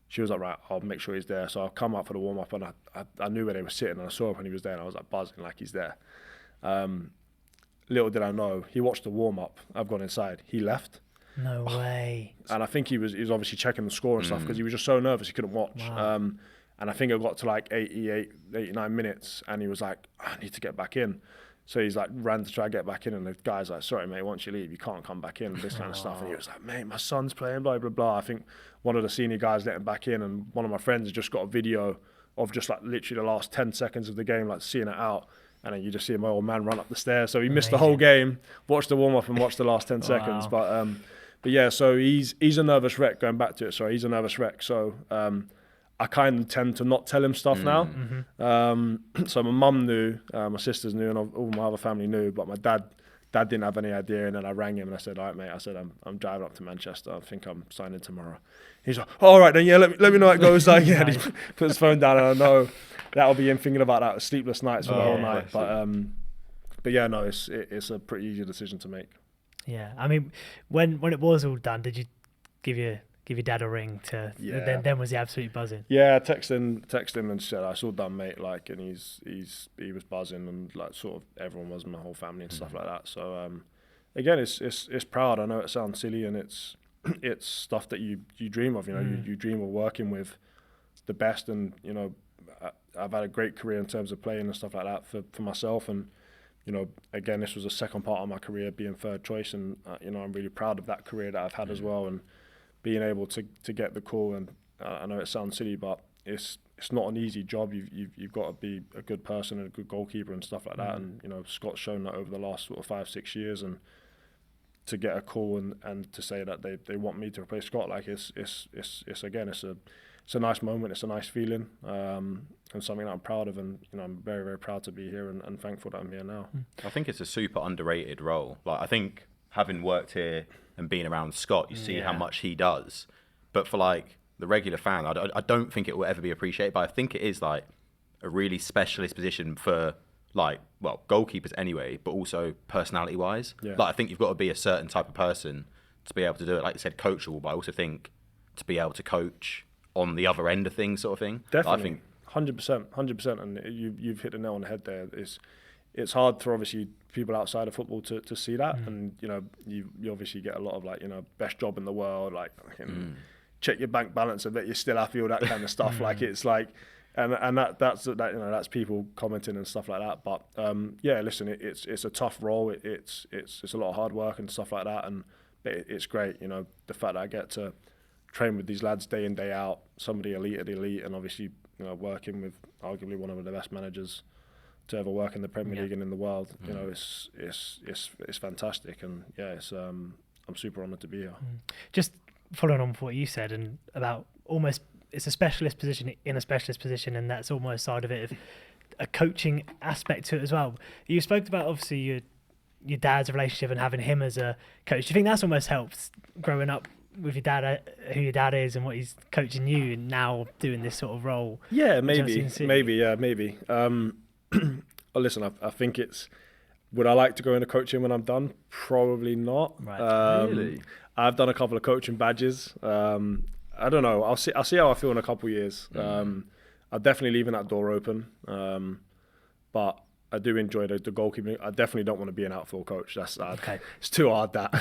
she was like, right, I'll make sure he's there. So I'll come up for the warm up, and I knew where they were sitting, and I saw him when he was there, and I was like buzzing, like he's there. Little did I know, he watched the warm up. I've gone inside. He left. No way. And I think he was obviously checking the score and stuff because he was just so nervous he couldn't watch. Wow. And I think it got to like 89 minutes, and he was like, I need to get back in. So he's like ran to try to get back in, and the guy's like, sorry mate, once you leave you can't come back in, this kind of stuff. And he was like, mate, my son's playing, blah blah blah. I think one of the senior guys let him back in, and one of my friends has just got a video of just like literally the last 10 seconds of the game, like seeing it out, and then you just see my old man run up the stairs. So he missed the whole game, watched the warm up and watched the last 10 seconds. But yeah, so he's a nervous wreck. Going back to it, sorry, he's a nervous wreck. So I kind of tend to not tell him stuff now. So my mum knew, my sisters knew, and all my other family knew, but my dad didn't have any idea. And then I rang him and I said, all right, mate, I said, I'm driving up to Manchester. I think I'm signing tomorrow. He's like, all right, then, yeah, let me know how it goes. Like, yeah, he put his phone down, and I know that'll be him thinking about that, sleepless nights for the whole night. But yeah, no, it's a pretty easy decision to make. Yeah, I mean, when it was all done, did you give your dad a ring to? Yeah. Then was he absolutely buzzing? Yeah, I texted him and said, "It's all done, mate." Like, and he was buzzing, and like sort of everyone was, my whole family and stuff like that. So again, it's proud. I know it sounds silly, and it's stuff that you dream of. You know, you dream of working with the best, and I've had a great career in terms of playing and stuff like that for myself, and. Again, this was the second part of my career being third choice, and I'm really proud of that career that I've had as well, and being able to get the call. And I know it sounds silly, but it's not an easy job. You've got to be a good person and a good goalkeeper and stuff like that. And Scott's shown that over the last sort of 5-6 years, and to get a call and to say that they want me to replace Scott, like it's a nice moment. It's a nice feeling, and something that I'm proud of. And I'm very, very proud to be here and thankful that I'm here now. I think it's a super underrated role. Like, I think having worked here and being around Scott, you see how much he does. But for like the regular fan, I don't think it will ever be appreciated, but I think it is like a really specialist position for like, well, goalkeepers anyway, but also personality wise. Yeah. Like I think you've got to be a certain type of person to be able to do it. Like you said, coachable, but I also think to be able to coach on the other end of things, sort of thing. Definitely, I think 100%, and you've hit the nail on the head there. It's hard for obviously people outside of football to see that, and you know you obviously get a lot of like, you know, best job in the world, like check your bank balance and that you're still happy, all that kind of stuff. Like it's like, and that's you know, that's people commenting and stuff like that. But yeah, listen, it's a tough role. It's a lot of hard work and stuff like that, and it's great. You know, the fact that I get to train with these lads day in, day out, some of the elite of the elite, and obviously, you know, working with arguably one of the best managers to ever work in the Premier League and in the world. You know, it's fantastic, and yeah, I'm super honoured to be here. Just following on from what you said, and about almost it's a specialist position in a specialist position, and that's almost side of it of a coaching aspect to it as well. You spoke about obviously your dad's relationship and having him as a coach. Do you think that's almost helped growing up with your dad, who your dad is and what he's coaching you, and now doing this sort of role? Yeah, maybe. Listen, I think it's. Would I like to go into coaching when I'm done? Probably not. Right. Really? I've done a couple of coaching badges. I don't know. I'll see how I feel in a couple of years. I'm definitely leaving that door open. But I do enjoy the goalkeeping. I definitely don't want to be an outfield coach. That's okay. It's too hard. That I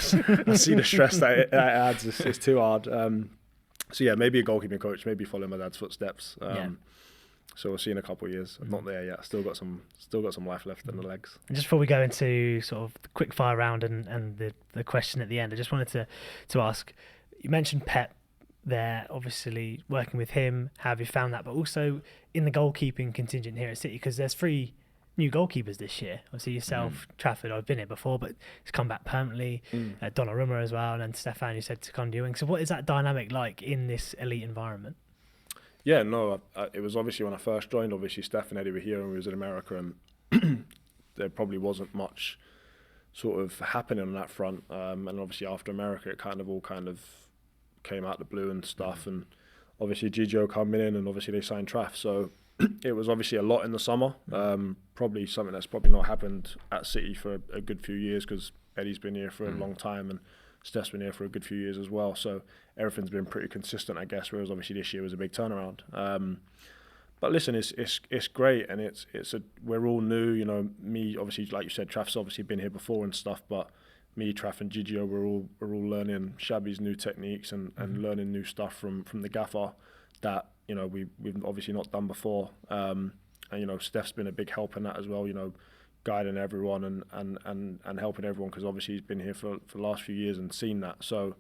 see the stress that it adds. It's too hard. So yeah, maybe a goalkeeping coach. Maybe follow my dad's footsteps. So we'll see in a couple of years. I'm not there yet. Still got some life left in the legs. And just before we go into sort of the quick fire round and the question at the end, I just wanted to ask. You mentioned Pep there, obviously working with him. How have you found that? But also in the goalkeeping contingent here at City, because there's 3 new goalkeepers this year. Obviously yourself, Trafford, I've been here before, but it's come back permanently. Donnarumma as well, and then Stefan, you said second Ewing. So what is that dynamic like in this elite environment? Yeah, no, it was obviously when I first joined, obviously Steph and Eddie were here and we was in America, and there probably wasn't much sort of happening on that front. And obviously after America, it kind of came out the blue and stuff. And obviously Gigio coming in, and obviously they signed Traff. So it was obviously a lot in the summer. Probably something that's probably not happened at City for a good few years, because Eddie's been here for a long time and Steph's been here for a good few years as well. So everything's been pretty consistent, I guess, whereas obviously this year was a big turnaround. But listen, it's great, and we're all new. You know, me obviously, like you said, Traff's obviously been here before and stuff, but me, Traff, and Gigio, we're all learning Shabby's new techniques and learning new stuff from the gaffer that, you know, we've obviously not done before. And you know, Steph's been a big help in that as well. You know, guiding everyone and helping everyone, because obviously he's been here for the last few years and seen that. So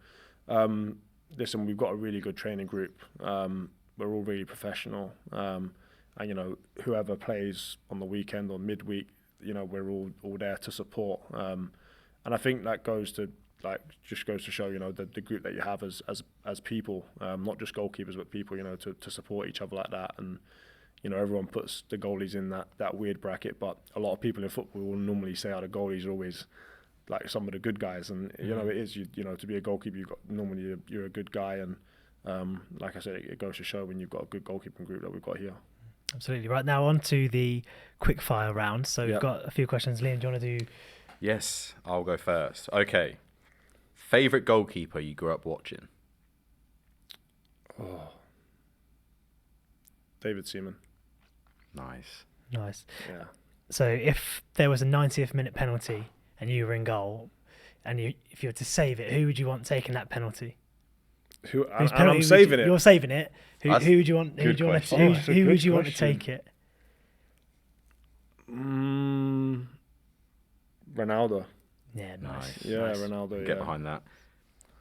listen, we've got a really good training group. We're all really professional, and you know, whoever plays on the weekend or midweek, you know, we're all there to support. And I think that just goes to show, you know, the group that you have as people, not just goalkeepers but people, you know, to support each other like that. And you know, everyone puts the goalies in that weird bracket, but a lot of people in football will normally say, the goalies are always like some of the good guys, and you know, it is, you know, to be a goalkeeper, you're a good guy, and like I said, it goes to show when you've got a good goalkeeping group that we've got here. Absolutely. Right, now on to the quick fire round. So we've got a few questions. Liam, do you want to do? Yes, I'll go first. Okay. Favourite goalkeeper you grew up watching? David Seaman. Nice. Yeah. So if there was a 90th minute penalty and you were in goal, and if you were to save it, who would you want taking that penalty? I'm saving it. You're saving it. Who would you want? Who would you want to take it? Ronaldo. Yeah, nice. Yeah, nice. Ronaldo. Get behind that.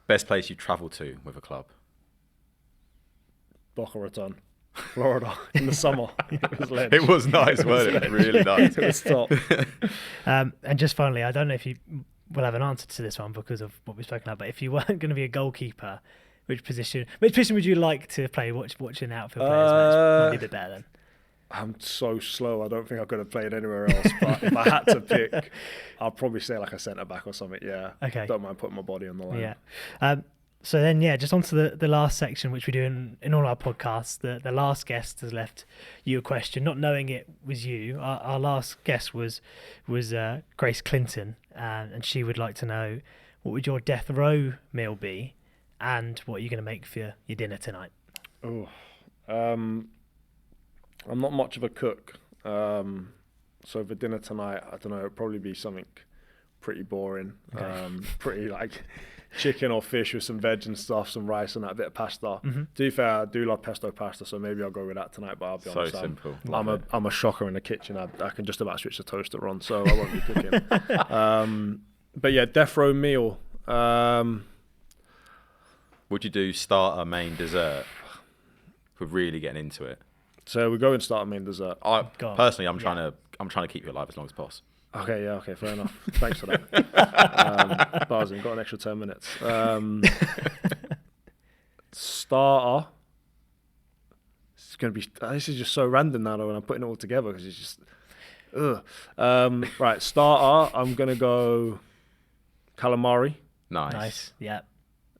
Best place you travelled to with a club? Boca Raton, Florida, in the summer. It was nice, wasn't it? Really nice. It was top. And just finally, I don't know if you will have an answer to this one because of what we've spoken about, but if you weren't going to be a goalkeeper, which position would you like to play? Watching outfield players match might be a bit better then. I'm so slow. I don't think I could have played anywhere else. But if I had to pick, I'll probably say like a centre back or something. Yeah. Okay. Don't mind putting my body on the line. Yeah. So then, just on to the last section, which we do in all our podcasts. The last guest has left you a question, not knowing it was you. Our last guest was Grace Clinton, and she would like to know, what would your death row meal be, and what are you going to make for your dinner tonight? Oh, I'm not much of a cook, so for dinner tonight, I don't know, it'll probably be something pretty boring, pretty like chicken or fish with some veg and stuff, some rice and that, a bit of pasta. Mm-hmm. To be fair, I do love pesto pasta, so maybe I'll go with that tonight, but I'll be honest, simple. I'm a shocker in the kitchen. I can just about switch the toaster on, so I won't be cooking. But yeah, death row meal. Would you do starter, main, dessert? We're really getting into it. So we go and start main dessert. Personally, I'm trying to keep you alive as long as possible. Okay, fair enough. Thanks for that. Buzzing, got an extra 10 minutes. Starter. It's gonna be. This is just so random now though when I'm putting it all together because it's just. Right, starter. I'm gonna go calamari. Nice. Yeah.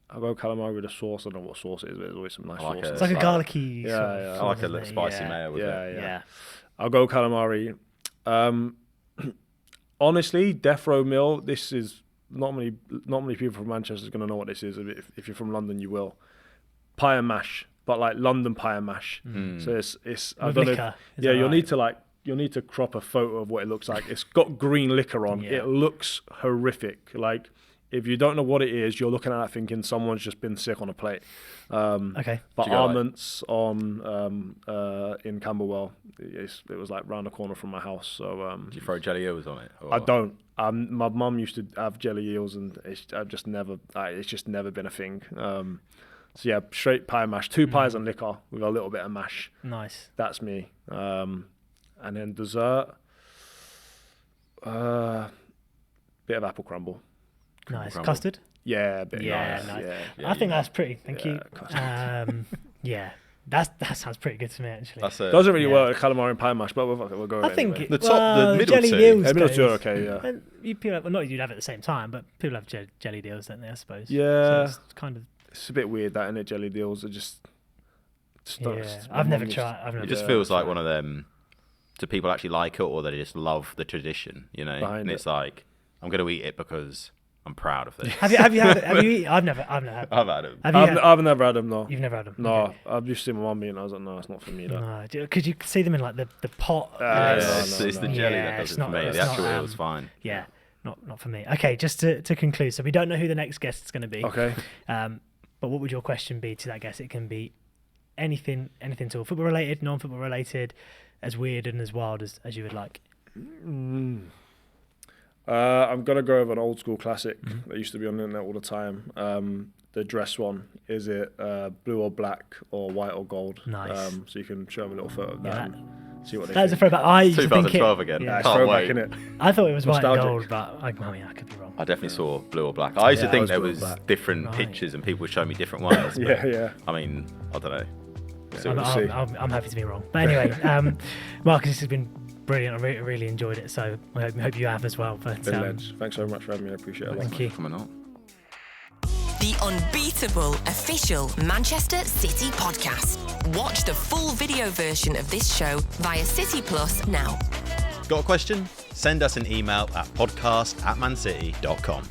I'll go calamari with a sauce. I don't know what sauce it is, but there's always some nice sauce. It's like a garlicky. Yeah. I like a little spicy mayo with it. Yeah. I'll go calamari. Honestly, death row meal. This is not many people from Manchester are going to know what this is. If you're from London, you will. Pie and mash, but like London pie and mash. So it's. I don't know. You'll need to crop a photo of what it looks like. It's got green liquor on. Yeah. It looks horrific. Like if you don't know what it is, you're looking at that thinking someone's just been sick on a plate. Okay. But almonds on in Camberwell. It was like round the corner from my house. So do you throw jelly eels on it? Or? I don't. My mum used to have jelly eels, and I've just never. It's just never been a thing. So yeah, straight pie mash, 2 pies and liquor with a little bit of mash. Nice. That's me. And then dessert, bit of apple crumble. Nice. Custard? Yeah, a bit. Nice. Yeah, I think that's pretty. Thank you. Yeah. That sounds pretty good to me actually. Doesn't really work with calamari and pie mash, but we'll go. I think anyway. the middle jelly two. Eels middle two are okay. Yeah. People have, not you'd have it at the same time, but people have jelly deals, don't they? I suppose. Yeah. So it's kind of. It's a bit weird that, innit? Jelly deals are just. I've never tried. It just feels like one of them. Do people actually like it, or they just love the tradition? You know, and it's like I'm going to eat it because I'm proud of it. Have you had it? Have you eaten? I've never had it. I've had them. I've never had them. No. You've never had them. No, okay. I've just seen my mum eat, and I was like, no, it's not for me. No, could you see them in like the pot? It's the jelly that does it for me. The actual eel is fine. Yeah, not for me. Okay, just to conclude, so we don't know who the next guest is going to be. Okay. But what would your question be to that guest? It can be anything at all, football related, non-football related, as weird and as wild as you would like. I'm gonna go with an old school classic that used to be on the internet all the time. The dress one, is it blue or black or white or gold? Nice. So you can show them a little photo of that and see what they That's think. a throwback. I used 2012 to think again. Yeah, Can't throwback, wait. innit? I thought it was Nostalgic. white and gold, but I could be wrong. I definitely saw blue or black. I used to think there was black. different pictures and people would show me different ones. Yeah. I mean, I don't know. I'm happy to be wrong. But anyway, Marcus, this has been brilliant. I really enjoyed it. So I hope you have as well. But Thanks so much for having me. I appreciate it. Thank you. Coming on. The unbeatable official Manchester City podcast. Watch the full video version of this show via City Plus now. Got a question? Send us an email at podcast@mancity.com.